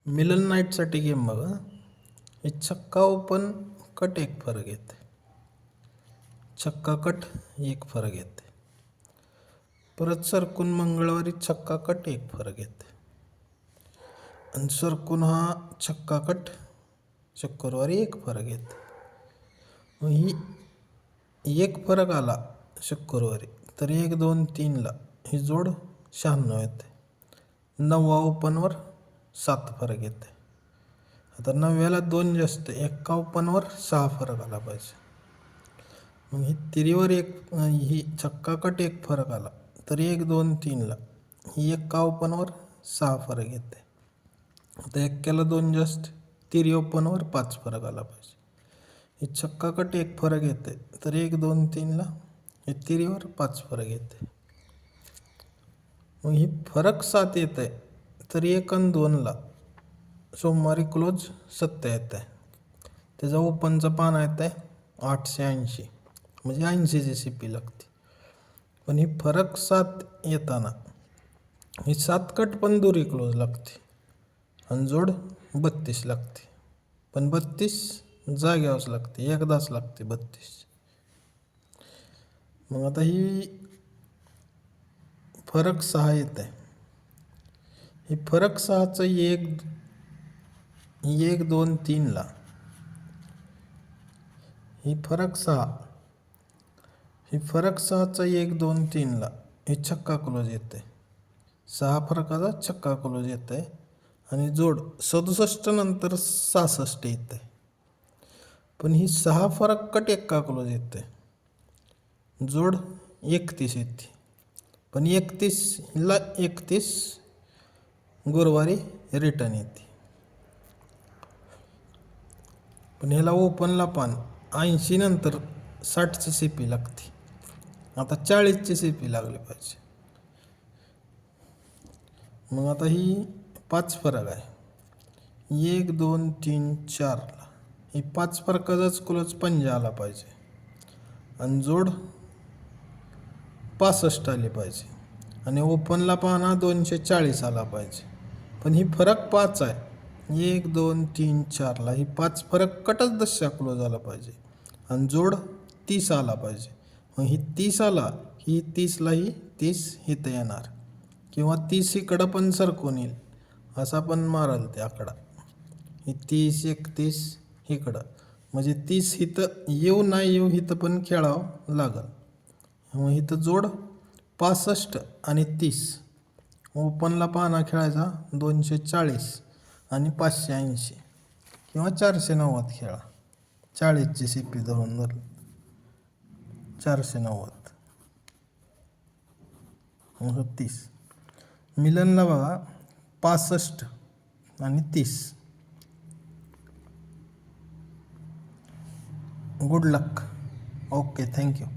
मिलन नाईटसाठी game बघा. हे छक्का ओपन कट एक फरक येते, छक्का कट एक फरक येते. परत सरकून मंगळवारी छक्का कट एक फरक येते आणि सरकून हा छक्का कट शुक्रवारी एक फरक येते. मग ही एक फरक आला शुक्रवारी तर 1 2 3ला ही जोड 96 येते. 9 ओपनवर 7 फरक येते. आता 9व्याला 2 जास्त, 1 ओपनवर 6 फरक आला पाहिजे. मग ही तिरीवर ही छक्का कट एक फरक आला तर 1 2 3ला ही 1 ओपनवर 6 फरक येते. आता 1ला 2 जास्त, तिरी ओपनवर 5 फरक आला पाहिजे. ही छक्का कट एक फरक येते तर 1 2 3ला हे तिरीवर 5 फरक येते. मग ही फरक 7 येत आहे तर 1 आणि 2ला सोमवारी क्लोज 7 येत आहे. त्याचा ओपनचा पान येत आहे 880, म्हणजे 80ची CP लागते. पण ही फरक 7 येताना ही 7 कट पण दुरी क्लोज लागते आणि जोड 32 लागते. पण 32 जाग्यावरच लागते, एकदाच लागते 32. मग आता ही फरक 6 येत आहे. ही फरक 6चं 1 2 3ला ही फरक 6, ही फरक 6चा 1 2 3ला हे छक्का क्लोज येते. 6 फरकाचा छक्का क्लोज येत आहे आणि जोड 67 नंतर 66 येते. पण ही 6 फरक कट एक्का क्लोज येते, जोड 31 येते. पण 31ला 31 गुरुवारी रिटर्न येते. पण ह्याला ओपनला पान 80 नंतर 60ची CP लागते. आता 40ची CP लागली पाहिजे. मग आता ही 5 फरक आहे. 1 2 3 4ला ही 5 फरकाचाच क्लोज पंजा आला पाहिजे आणि जोड 65 आली पाहिजे आणि ओपनला पाना 240 आला पाहिजे. पण ही फरक 5 आहे. 1 2 3 4ला ही 5 फरक कटच 10 क्लोज आला पाहिजे आणि जोड 30 आला पाहिजे. मग ही 30 आला ही 30ला ही 30 इथं येणार किंवा 30 इकडं पण सरकून येईल, असा पण मारल ते आकडा. ही 30 31 इकडं, म्हणजे 30 इथं येऊ नाही येऊ इथं पण खेळावं लागल. मग इथं जोड 65 आणि 30. ओपनला पाना खेळायचा 240 आणि 580 किंवा 490 खेळा. 40ची CP धरून 490 30. मिलनला बघा 65 आणि 30. Good luck. Okay, thank you.